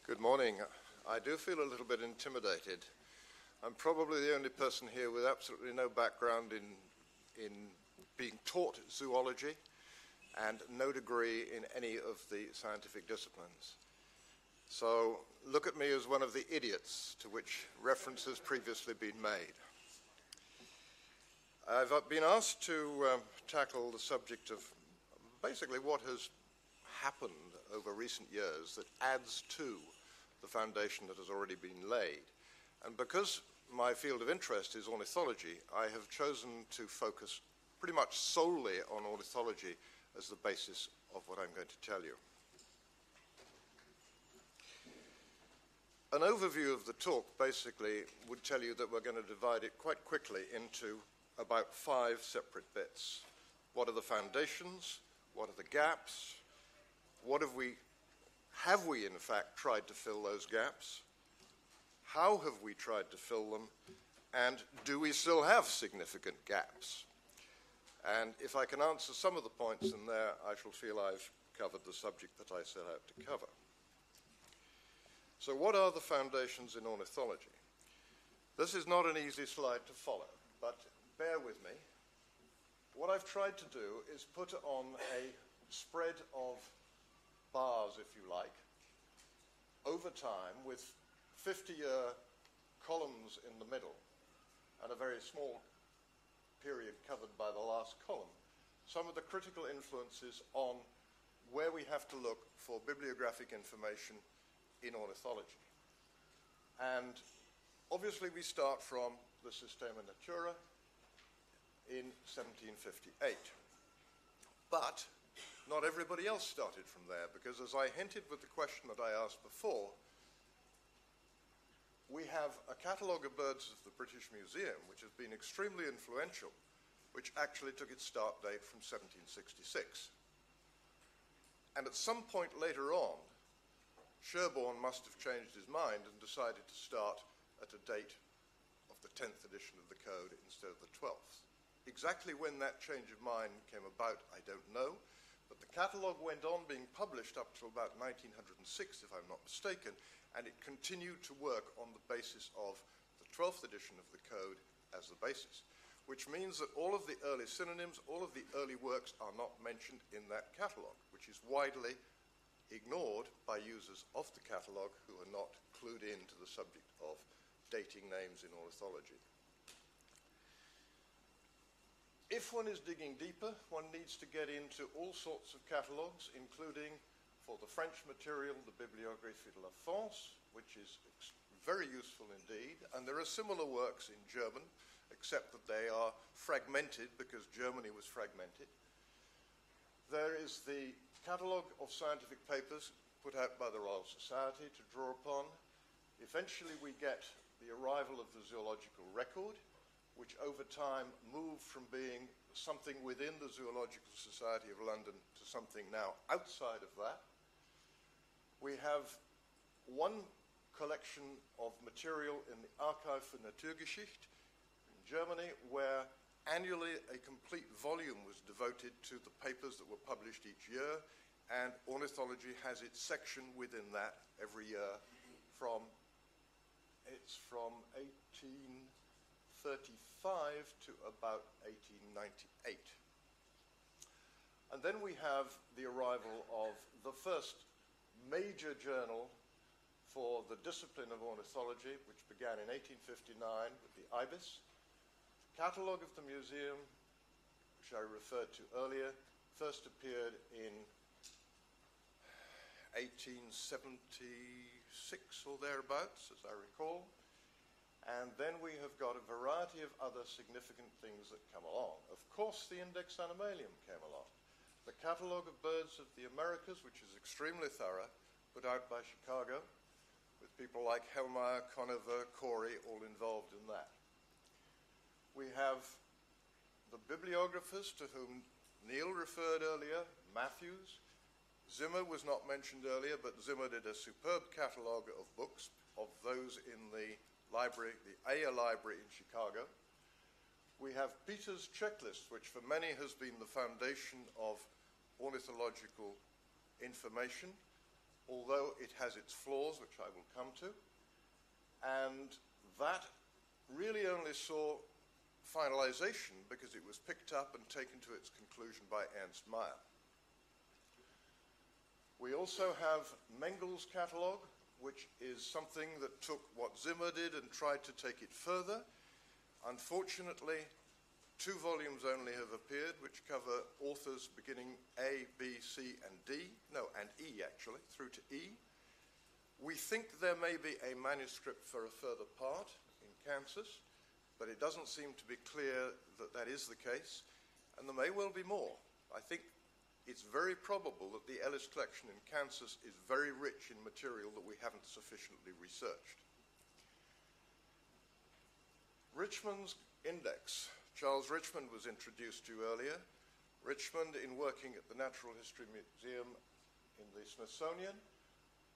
Good morning. I do feel a little bit intimidated. I'm probably the only person here with absolutely no background in being taught zoology and no degree in any of the scientific disciplines. So look at me as one of the idiots to which reference has previously been made. I've been asked to tackle the subject of basically what has happened over recent years that adds to the foundation that has already been laid. And because my field of interest is ornithology, I have chosen to focus pretty much solely on ornithology as the basis of what I'm going to tell you. An overview of the talk basically would tell you that we're going to divide it quite quickly into about 5 separate bits. What are the foundations? What are the gaps? What have we in fact tried to fill those gaps? How have we tried to fill them? And do we still have significant gaps? And if I can answer some of the points in there, I shall feel I've covered the subject that I set out to cover. So what are the foundations in ornithology? This is not an easy slide to follow, but bear with me. What I've tried to do is put on a spread of bars, if you like, over time with 50-year columns in the middle and a very small period covered by the last column, some of the critical influences on where we have to look for bibliographic information in ornithology. And obviously we start from the Systema Naturae in 1758. But not everybody else started from there, because as I hinted with the question that I asked before, we have a catalogue of birds of the British Museum which has been extremely influential, which actually took its start date from 1766. And at some point later on, Sherborn must have changed his mind and decided to start at a date of the 10th edition of the code instead of the 12th. Exactly when that change of mind came about, I don't know, but the catalogue went on being published up to about 1906, if I'm not mistaken, and it continued to work on the basis of the 12th edition of the code as the basis, which means that all of the early synonyms, all of the early works are not mentioned in that catalogue, which is widely ignored by users of the catalogue who are not clued in to the subject of dating names in ornithology. If one is digging deeper, one needs to get into all sorts of catalogues, including, for the French material, the Bibliographie de la France, which is very useful indeed, and there are similar works in German, except that they are fragmented because Germany was fragmented. There is the catalogue of scientific papers put out by the Royal Society to draw upon. Eventually we get the arrival of the Zoological Record, which over time moved from being something within the Zoological Society of London to something now outside of that. We have one collection of material in the Archive für Naturgeschichte in Germany, where annually a complete volume was devoted to the papers that were published each year, and ornithology has its section within that every year from 1835 to about 1898. And then we have the arrival of the first major journal for the discipline of ornithology, which began in 1859 with the Ibis. The catalogue of the museum, which I referred to earlier, first appeared in 1876 or thereabouts, as I recall. And then we have got a variety of other significant things that come along. Of course, the Index Animalium came along. The Catalogue of Birds of the Americas, which is extremely thorough, put out by Chicago, with people like Hellmeyer, Conover, Corey, all involved in that. We have the bibliographers to whom Neil referred earlier, Matthews. Zimmer was not mentioned earlier, but Zimmer did a superb catalogue of books of those in the library, the Ayer Library in Chicago. We have Peter's checklist, which for many has been the foundation of ornithological information. although it has its flaws, which I will come to. And that really only saw finalization because it was picked up and taken to its conclusion by Ernst Mayr. We also have Mengel's catalogue, which is something that took what Zimmer did and tried to take it further. Unfortunately, 2 volumes only have appeared, which cover authors beginning A, B, C, and D. No, and E, actually, through to E. We think there may be a manuscript for a further part in Kansas, but it doesn't seem to be clear that that is the case, and there may well be more. I think it's very probable that the Ellis collection in Kansas is very rich in material that we haven't sufficiently researched. Richmond's index. Charles Richmond was introduced to you earlier. Richmond, in working at the Natural History Museum in the Smithsonian,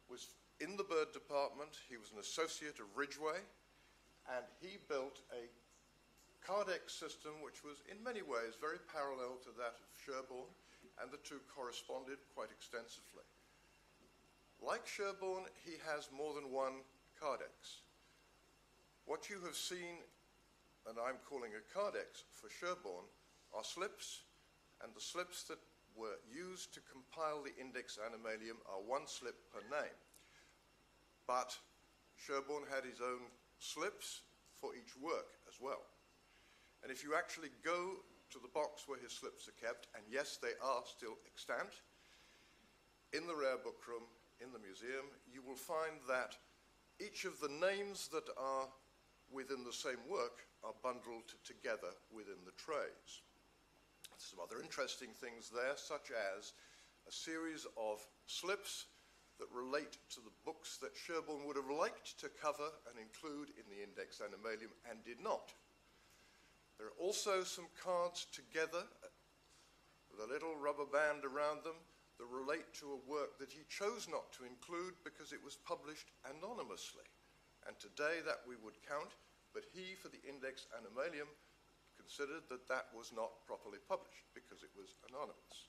was in the bird department. He was an associate of Ridgway, and he built a Cardex system which was in many ways very parallel to that of Sherborn, and the two corresponded quite extensively. Like Sherborn, he has more than one Cardex. What you have seen, and I'm calling a Cardex for Sherborn, are slips, and the slips that were used to compile the Index Animalium are 1 slip per name. But Sherborn had his own slips for each work as well. And if you actually go to the box where his slips are kept, and yes, they are still extant, in the rare book room, in the museum, you will find that each of the names that are within the same work are bundled together within the trays. Some other interesting things there, such as a series of slips that relate to the books that Sherborn would have liked to cover and include in the Index Animalium and did not. There are also some cards together with a little rubber band around them that relate to a work that he chose not to include because it was published anonymously. And today that we would count, but he, for the Index Animalium, considered that that was not properly published because it was anonymous.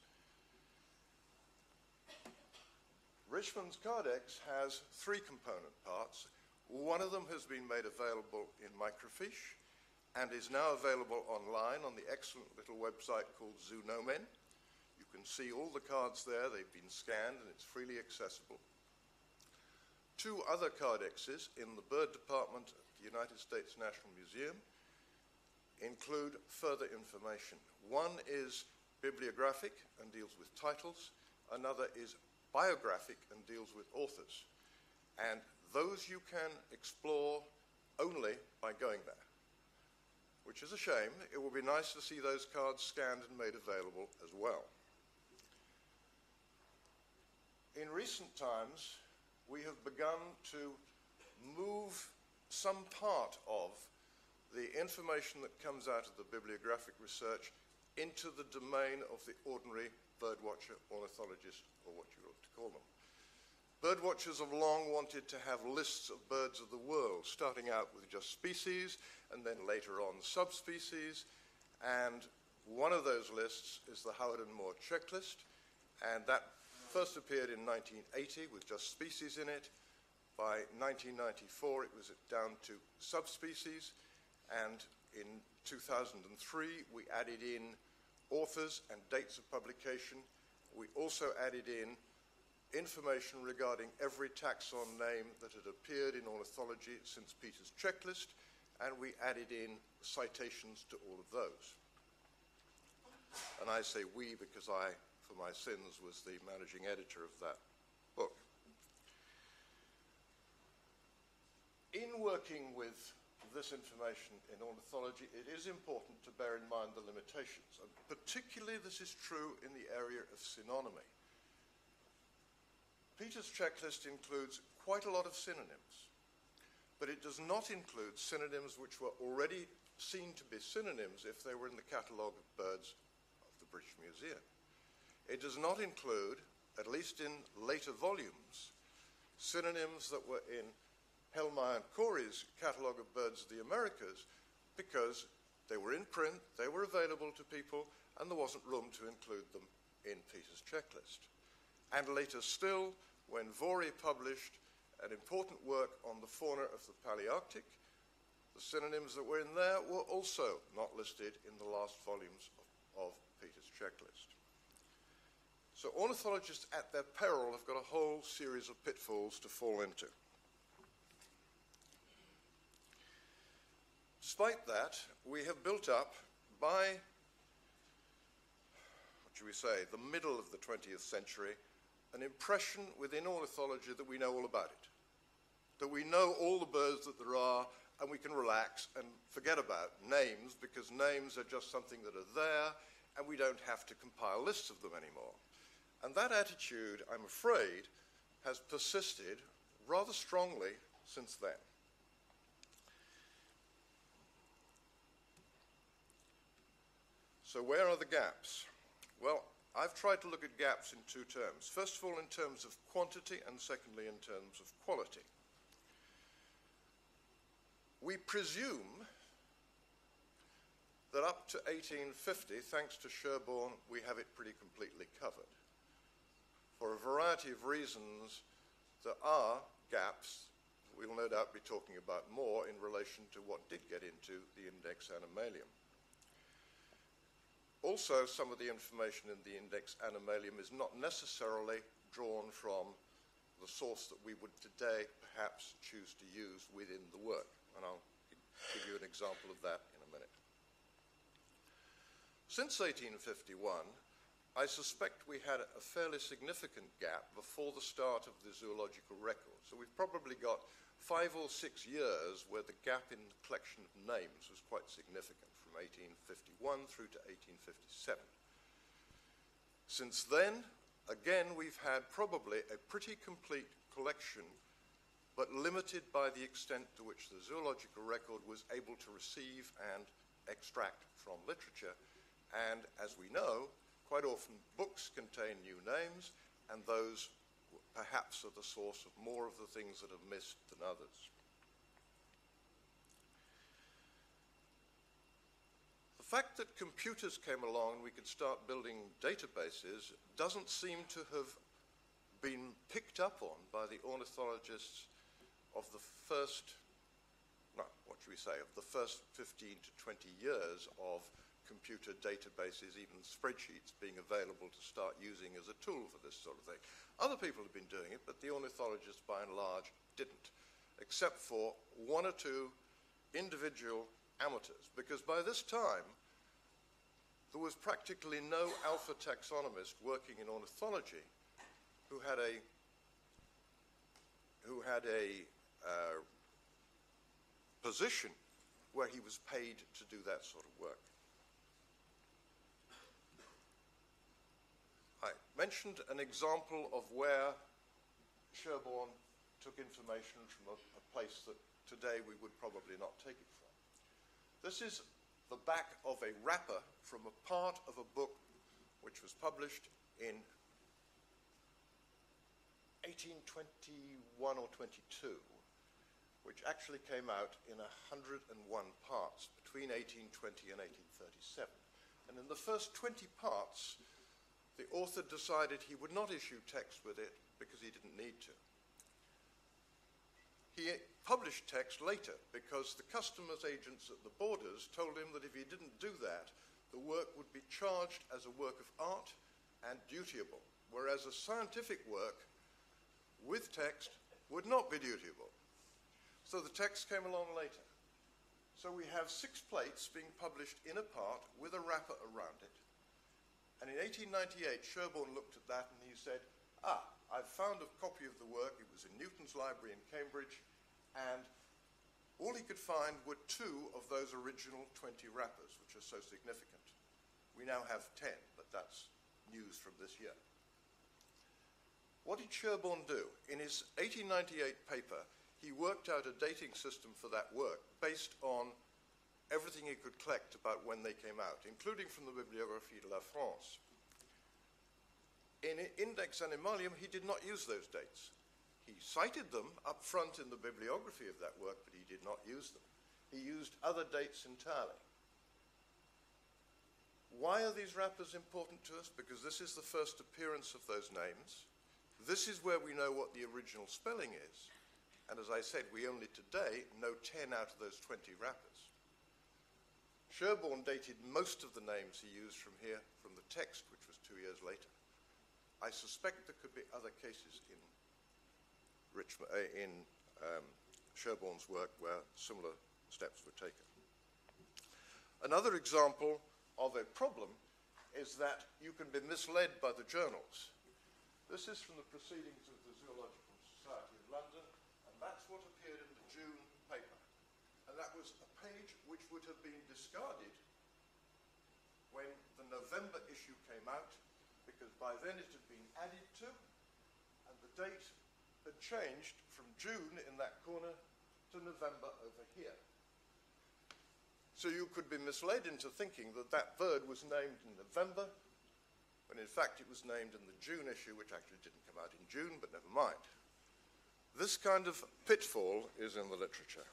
Richmond's Cardex has 3 component parts. One of them has been made available in microfiche and is now available online on the excellent little website called Zoonomen. You can see all the cards there. They've been scanned and it's freely accessible. 2 other Cardexes in the bird department at the United States National Museum include further information. One is bibliographic and deals with titles. Another is biographic and deals with authors. And those you can explore only by going there, which is a shame. It will be nice to see those cards scanned and made available as well. In recent times, we have begun to move some part of the information that comes out of the bibliographic research into the domain of the ordinary birdwatcher, ornithologist, or what you ought to call them. Birdwatchers have long wanted to have lists of birds of the world, starting out with just species, and then later on subspecies. And one of those lists is the Howard and Moore checklist, and that first appeared in 1980 with just species in it. By 1994, it was down to subspecies, and in 2003, we added in authors and dates of publication. We also added in information regarding every taxon name that had appeared in ornithology since Peter's checklist, and we added in citations to all of those. And I say we because I, for my sins, was the managing editor of that book. In working with this information in ornithology, it is important to bear in mind the limitations, and particularly this is true in the area of synonymy. Peter's checklist includes quite a lot of synonyms, but it does not include synonyms which were already seen to be synonyms if they were in the catalogue of birds of the British Museum. It does not include, at least in later volumes, synonyms that were in Hellmeyer and Corey's catalogue of birds of the Americas because they were in print, they were available to people, and there wasn't room to include them in Peter's checklist. And later still, when Vori published an important work on the fauna of the Palearctic. The synonyms that were in there were also not listed in the last volumes of Peter's checklist. So ornithologists at their peril have got a whole series of pitfalls to fall into. Despite that, we have built up by, what should we say, the middle of the 20th century, an impression within ornithology that we know all about it, that we know all the birds that there are, and we can relax and forget about names, because names are just something that are there, and we don't have to compile lists of them anymore. And that attitude, I'm afraid, has persisted rather strongly since then. So where are the gaps? Well, I've tried to look at gaps in two terms. First of all, in terms of quantity, and secondly, in terms of quality. We presume that up to 1850, thanks to Sherborn, we have it pretty completely covered. For a variety of reasons, there are gaps. We'll no doubt be talking about more in relation to what did get into the Index Animalium. Also, some of the information in the Index Animalium is not necessarily drawn from the source that we would today perhaps choose to use within the work. And I'll give you an example of that in a minute. Since 1851, I suspect we had a fairly significant gap before the start of the zoological record. So we've probably got 5 or 6 years where the gap in the collection of names was quite significant, from 1851 through to 1857. Since then, again, we've had probably a pretty complete collection, but limited by the extent to which the zoological record was able to receive and extract from literature. And as we know, quite often books contain new names, and those perhaps are the source of more of the things that are missed than others. The fact that computers came along and we could start building databases doesn't seem to have been picked up on by the ornithologists of the first, what should we say, of the first 15 to 20 years of computer databases, even spreadsheets being available to start using as a tool for this sort of thing. Other people have been doing it, but the ornithologists by and large didn't, except for 1 or 2 individual amateurs, because by this time there was practically no alpha taxonomist working in ornithology who had a position where he was paid to do that sort of work. I mentioned an example of where Sherborn took information from a place that today we would probably not take it from. This is the back of a wrapper from a part of a book which was published in 1821 or 22, which actually came out in 101 parts between 1820 and 1837. And in the first 20 parts, the author decided he would not issue text with it because he didn't need to. He published text later because the customs agents at the borders told him that if he didn't do that, the work would be charged as a work of art and dutiable, whereas a scientific work with text would not be dutiable. So the text came along later. So we have 6 plates being published in a part with a wrapper around it. And in 1898, Sherborn looked at that and he said, I've found a copy of the work. It was in Newton's library in Cambridge, and all he could find were 2 of those original 20 wrappers, which are so significant. We now have 10, but that's news from this year. What did Sherborn do? In his 1898 paper, he worked out a dating system for that work based on everything he could collect about when they came out, including from the Bibliographie de la France. In Index Animalium, he did not use those dates. He cited them up front in the bibliography of that work, but he did not use them. He used other dates entirely. Why are these wrappers important to us? Because this is the first appearance of those names. This is where we know what the original spelling is. And as I said, we only today know 10 out of those 20 wrappers. Sherborn dated most of the names he used from here, from the text, which was 2 years later. I suspect there could be other cases in Sherborn's work where similar steps were taken. Another example of a problem is that you can be misled by the journals. This is from the Proceedings of the Zoological Society of London, and that's what appeared in the June paper. And that was a page which would have been discarded when the November issue came out, because by then it had been added to, and the date had changed from June in that corner to November over here. So you could be misled into thinking that that bird was named in November, when in fact it was named in the June issue, which actually didn't come out in June, but never mind. This kind of pitfall is in the literature.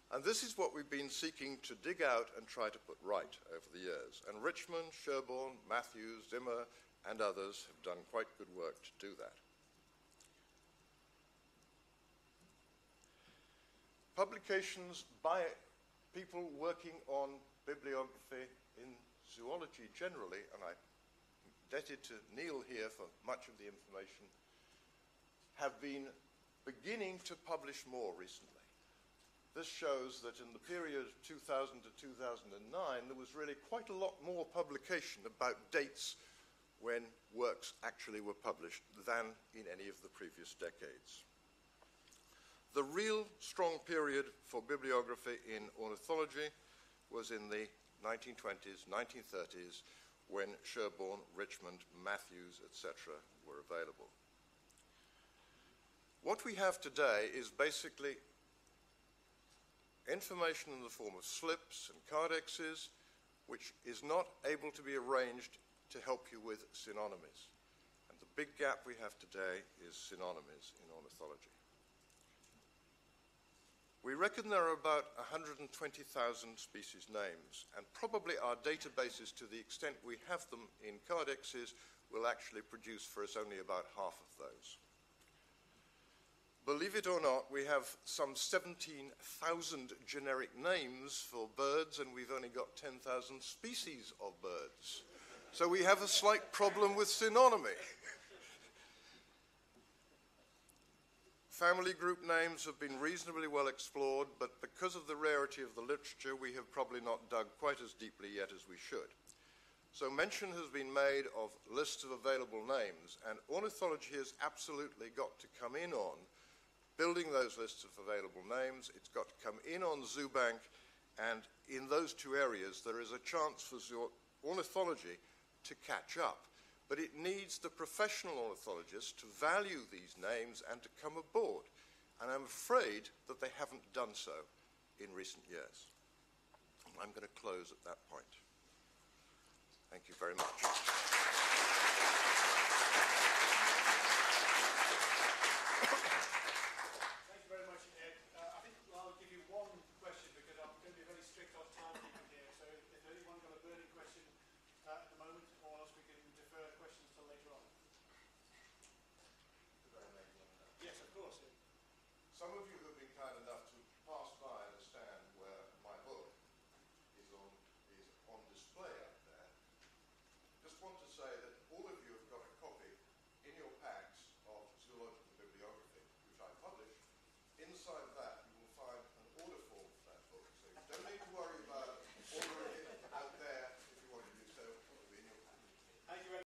And this is what we've been seeking to dig out and try to put right over the years. And Richmond, Sherborn, Matthews, Zimmer, and others have done quite good work to do that. Publications by people working on bibliography in zoology generally, and I'm indebted to Neil here for much of the information, have been beginning to publish more recently. This shows that in the period 2000 to 2009, there was really quite a lot more publication about dates when works actually were published than in any of the previous decades. The real strong period for bibliography in ornithology was in the 1920s, 1930s, when Sherborn, Richmond, Matthews, etc. were available. What we have today is basically information in the form of slips and cardexes, which is not able to be arranged to help you with synonymies. And the big gap we have today is synonymies in ornithology. We reckon there are about 120,000 species names, and probably our databases, to the extent we have them in cardexes, will actually produce for us only about half of those. Believe it or not, we have some 17,000 generic names for birds, and we've only got 10,000 species of birds. So we have a slight problem with synonymy. Family group names have been reasonably well explored, but because of the rarity of the literature, we have probably not dug quite as deeply yet as we should. So mention has been made of lists of available names, and ornithology has absolutely got to come in on building those lists of available names. It's got to come in on ZooBank, and in those two areas, there is a chance for ornithology to catch up. But it needs the professional ornithologists to value these names and to come aboard. And I'm afraid that they haven't done so in recent years. I'm going to close at that point. Thank you very much.